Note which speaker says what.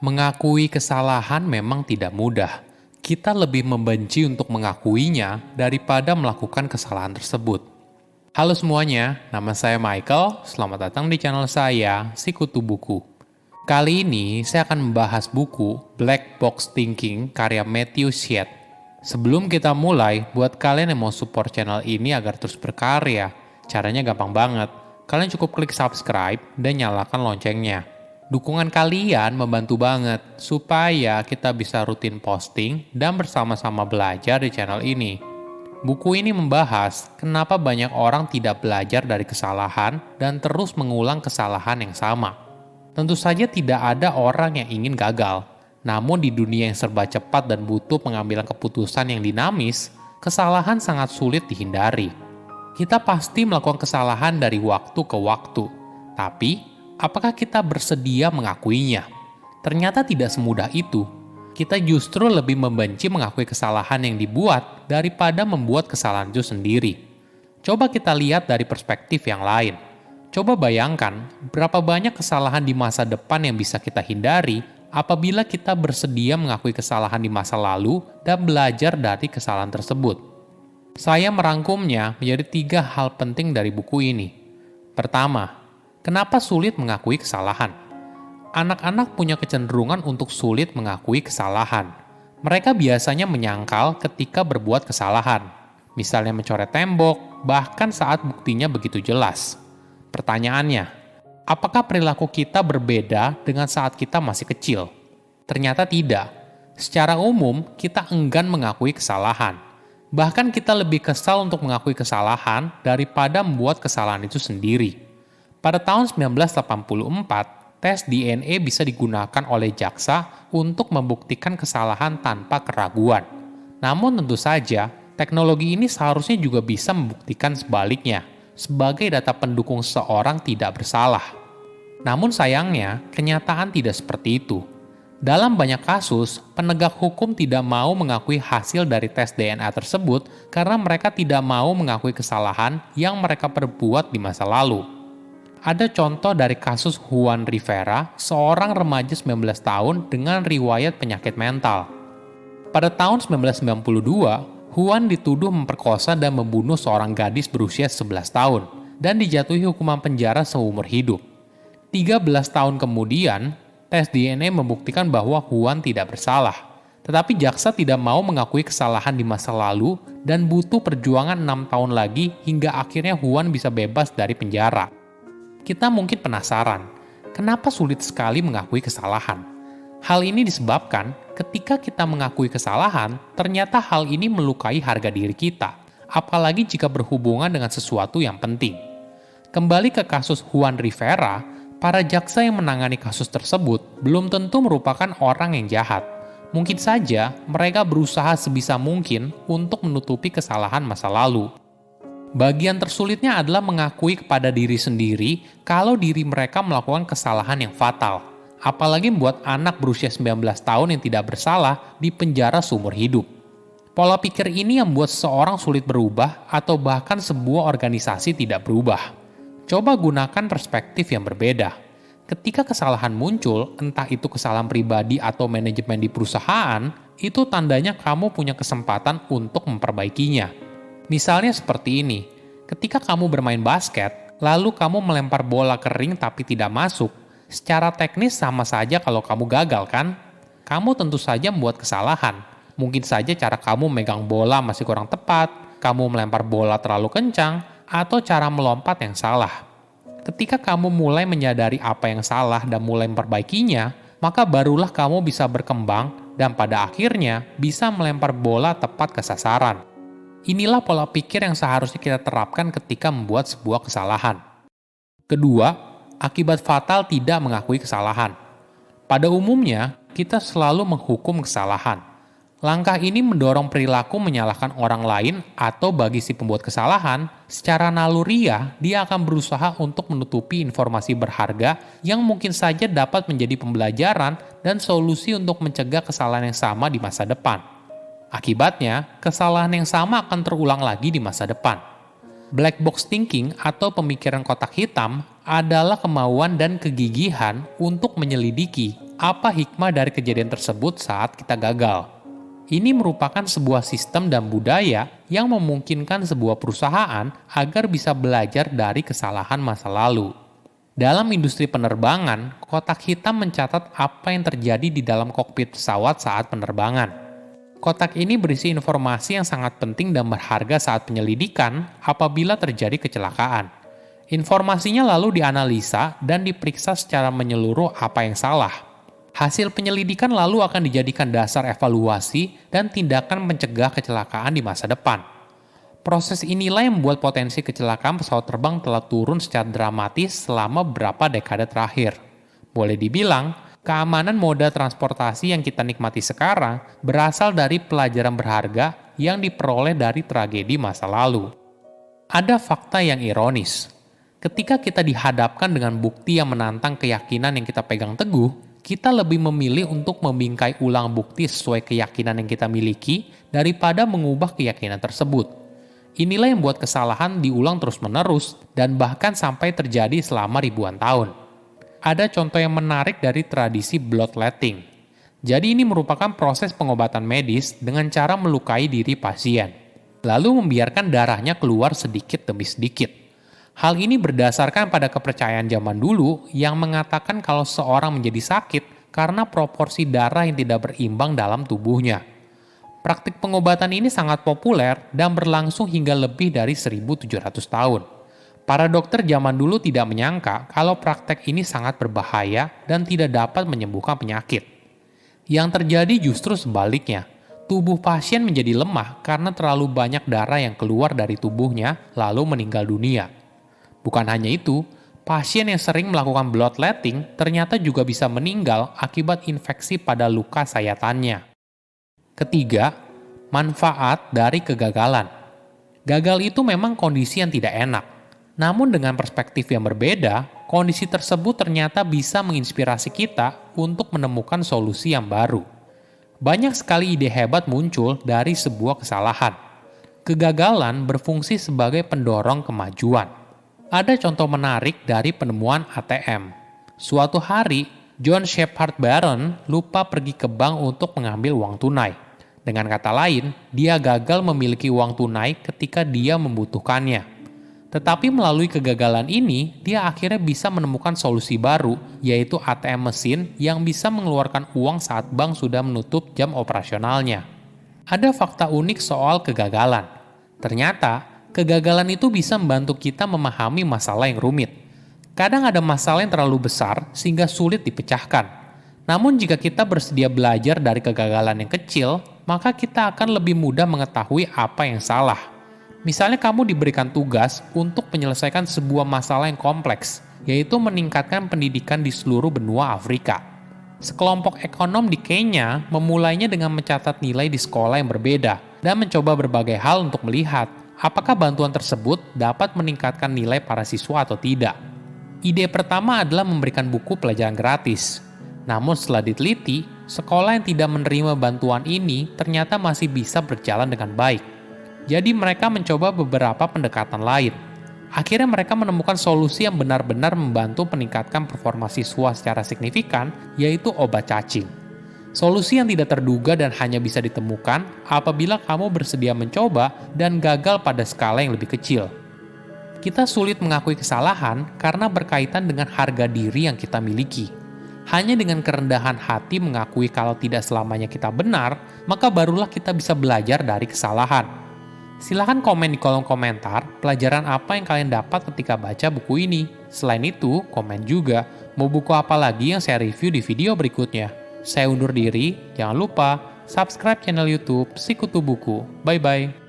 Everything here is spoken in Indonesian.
Speaker 1: Mengakui kesalahan memang tidak mudah. Kita lebih membenci untuk mengakuinya daripada melakukan kesalahan tersebut. Halo semuanya, nama saya Michael. Selamat datang di channel saya, Sikutu Buku. Kali ini saya akan membahas buku Black Box Thinking karya Matthew Syed. Sebelum kita mulai, buat kalian yang mau support channel ini agar terus berkarya, caranya gampang banget. Kalian cukup klik subscribe dan nyalakan loncengnya. Dukungan kalian membantu banget supaya kita bisa rutin posting dan bersama-sama belajar di channel ini. Buku ini membahas kenapa banyak orang tidak belajar dari kesalahan dan terus mengulang kesalahan yang sama. Tentu saja tidak ada orang yang ingin gagal, namun di dunia yang serba cepat dan butuh pengambilan keputusan yang dinamis, kesalahan sangat sulit dihindari. Kita pasti melakukan kesalahan dari waktu ke waktu, tapi apakah kita bersedia mengakuinya? Ternyata tidak semudah itu. Kita justru lebih membenci mengakui kesalahan yang dibuat daripada membuat kesalahan itu sendiri. Coba kita lihat dari perspektif yang lain. Coba bayangkan berapa banyak kesalahan di masa depan yang bisa kita hindari apabila kita bersedia mengakui kesalahan di masa lalu dan belajar dari kesalahan tersebut. Saya merangkumnya menjadi 3 hal penting dari buku ini. Pertama, kenapa sulit mengakui kesalahan? Anak-anak punya kecenderungan untuk sulit mengakui kesalahan. Mereka biasanya menyangkal ketika berbuat kesalahan, misalnya mencoret tembok, bahkan saat buktinya begitu jelas. Pertanyaannya, apakah perilaku kita berbeda dengan saat kita masih kecil? Ternyata tidak. Secara umum, kita enggan mengakui kesalahan. Bahkan kita lebih kesal untuk mengakui kesalahan daripada membuat kesalahan itu sendiri. Pada tahun 1984, tes DNA bisa digunakan oleh jaksa untuk membuktikan kesalahan tanpa keraguan. Namun tentu saja, teknologi ini seharusnya juga bisa membuktikan sebaliknya, sebagai data pendukung seseorang tidak bersalah. Namun sayangnya, kenyataan tidak seperti itu. Dalam banyak kasus, penegak hukum tidak mau mengakui hasil dari tes DNA tersebut karena mereka tidak mau mengakui kesalahan yang mereka perbuat di masa lalu. Ada contoh dari kasus Juan Rivera, seorang remaja 19 tahun dengan riwayat penyakit mental. Pada tahun 1992, Juan dituduh memperkosa dan membunuh seorang gadis berusia 11 tahun dan dijatuhi hukuman penjara seumur hidup. 13 tahun kemudian, tes DNA membuktikan bahwa Juan tidak bersalah. Tetapi jaksa tidak mau mengakui kesalahan di masa lalu dan butuh perjuangan 6 tahun lagi hingga akhirnya Juan bisa bebas dari penjara. Kita mungkin penasaran, kenapa sulit sekali mengakui kesalahan? Hal ini disebabkan ketika kita mengakui kesalahan, ternyata hal ini melukai harga diri kita, apalagi jika berhubungan dengan sesuatu yang penting. Kembali ke kasus Juan Rivera, para jaksa yang menangani kasus tersebut belum tentu merupakan orang yang jahat. Mungkin saja mereka berusaha sebisa mungkin untuk menutupi kesalahan masa lalu. Bagian tersulitnya adalah mengakui kepada diri sendiri kalau diri mereka melakukan kesalahan yang fatal. Apalagi membuat anak berusia 19 tahun yang tidak bersalah di penjara seumur hidup. Pola pikir ini yang membuat seseorang sulit berubah atau bahkan sebuah organisasi tidak berubah. Coba gunakan perspektif yang berbeda. Ketika kesalahan muncul, entah itu kesalahan pribadi atau manajemen di perusahaan, itu tandanya kamu punya kesempatan untuk memperbaikinya. Misalnya seperti ini, ketika kamu bermain basket, lalu kamu melempar bola ke ring tapi tidak masuk, secara teknis sama saja kalau kamu gagal kan? Kamu tentu saja membuat kesalahan. Mungkin saja cara kamu megang bola masih kurang tepat, kamu melempar bola terlalu kencang, atau cara melompat yang salah. Ketika kamu mulai menyadari apa yang salah dan mulai memperbaikinya, maka barulah kamu bisa berkembang dan pada akhirnya bisa melempar bola tepat ke sasaran. Inilah pola pikir yang seharusnya kita terapkan ketika membuat sebuah kesalahan. Kedua, akibat fatal tidak mengakui kesalahan. Pada umumnya, kita selalu menghukum kesalahan. Langkah ini mendorong perilaku menyalahkan orang lain atau bagi si pembuat kesalahan, secara naluriah dia akan berusaha untuk menutupi informasi berharga yang mungkin saja dapat menjadi pembelajaran dan solusi untuk mencegah kesalahan yang sama di masa depan. Akibatnya, kesalahan yang sama akan terulang lagi di masa depan. Black box thinking atau pemikiran kotak hitam adalah kemauan dan kegigihan untuk menyelidiki apa hikmah dari kejadian tersebut saat kita gagal. Ini merupakan sebuah sistem dan budaya yang memungkinkan sebuah perusahaan agar bisa belajar dari kesalahan masa lalu. Dalam industri penerbangan, kotak hitam mencatat apa yang terjadi di dalam kokpit pesawat saat penerbangan. Kotak ini berisi informasi yang sangat penting dan berharga saat penyelidikan apabila terjadi kecelakaan. Informasinya lalu dianalisa dan diperiksa secara menyeluruh apa yang salah. Hasil penyelidikan lalu akan dijadikan dasar evaluasi dan tindakan mencegah kecelakaan di masa depan. Proses inilah yang membuat potensi kecelakaan pesawat terbang telah turun secara dramatis selama beberapa dekade terakhir. Boleh dibilang, keamanan moda transportasi yang kita nikmati sekarang berasal dari pelajaran berharga yang diperoleh dari tragedi masa lalu. Ada fakta yang ironis. Ketika kita dihadapkan dengan bukti yang menantang keyakinan yang kita pegang teguh, kita lebih memilih untuk membingkai ulang bukti sesuai keyakinan yang kita miliki daripada mengubah keyakinan tersebut. Inilah yang membuat kesalahan diulang terus-menerus dan bahkan sampai terjadi selama ribuan tahun. Ada contoh yang menarik dari tradisi bloodletting. Jadi ini merupakan proses pengobatan medis dengan cara melukai diri pasien, lalu membiarkan darahnya keluar sedikit demi sedikit. Hal ini berdasarkan pada kepercayaan zaman dulu yang mengatakan kalau seorang menjadi sakit karena proporsi darah yang tidak berimbang dalam tubuhnya. Praktik pengobatan ini sangat populer dan berlangsung hingga lebih dari 1.700 tahun. Para dokter zaman dulu tidak menyangka kalau praktek ini sangat berbahaya dan tidak dapat menyembuhkan penyakit. Yang terjadi justru sebaliknya. Tubuh pasien menjadi lemah karena terlalu banyak darah yang keluar dari tubuhnya lalu meninggal dunia. Bukan hanya itu, pasien yang sering melakukan bloodletting ternyata juga bisa meninggal akibat infeksi pada luka sayatannya. Ketiga, manfaat dari kegagalan. Gagal itu memang kondisi yang tidak enak. Namun dengan perspektif yang berbeda, kondisi tersebut ternyata bisa menginspirasi kita untuk menemukan solusi yang baru. Banyak sekali ide hebat muncul dari sebuah kesalahan. Kegagalan berfungsi sebagai pendorong kemajuan. Ada contoh menarik dari penemuan ATM. Suatu hari, John Shepard Barron lupa pergi ke bank untuk mengambil uang tunai. Dengan kata lain, dia gagal memiliki uang tunai ketika dia membutuhkannya. Tetapi melalui kegagalan ini, dia akhirnya bisa menemukan solusi baru, yaitu ATM mesin yang bisa mengeluarkan uang saat bank sudah menutup jam operasionalnya. Ada fakta unik soal kegagalan. Ternyata, kegagalan itu bisa membantu kita memahami masalah yang rumit. Kadang ada masalah yang terlalu besar sehingga sulit dipecahkan. Namun jika kita bersedia belajar dari kegagalan yang kecil, maka kita akan lebih mudah mengetahui apa yang salah. Misalnya kamu diberikan tugas untuk menyelesaikan sebuah masalah yang kompleks, yaitu meningkatkan pendidikan di seluruh benua Afrika. Sekelompok ekonom di Kenya memulainya dengan mencatat nilai di sekolah yang berbeda dan mencoba berbagai hal untuk melihat apakah bantuan tersebut dapat meningkatkan nilai para siswa atau tidak. Ide pertama adalah memberikan buku pelajaran gratis. Namun setelah diteliti, sekolah yang tidak menerima bantuan ini ternyata masih bisa berjalan dengan baik. Jadi mereka mencoba beberapa pendekatan lain. Akhirnya mereka menemukan solusi yang benar-benar membantu meningkatkan performa siswa secara signifikan, yaitu obat cacing. Solusi yang tidak terduga dan hanya bisa ditemukan apabila kamu bersedia mencoba dan gagal pada skala yang lebih kecil. Kita sulit mengakui kesalahan karena berkaitan dengan harga diri yang kita miliki. Hanya dengan kerendahan hati mengakui kalau tidak selamanya kita benar, maka barulah kita bisa belajar dari kesalahan. Silahkan komen di kolom komentar pelajaran apa yang kalian dapat ketika baca buku ini. Selain itu, komen juga mau buku apa lagi yang saya review di video berikutnya. Saya undur diri, jangan lupa subscribe channel YouTube Sikutu Buku. Bye-bye.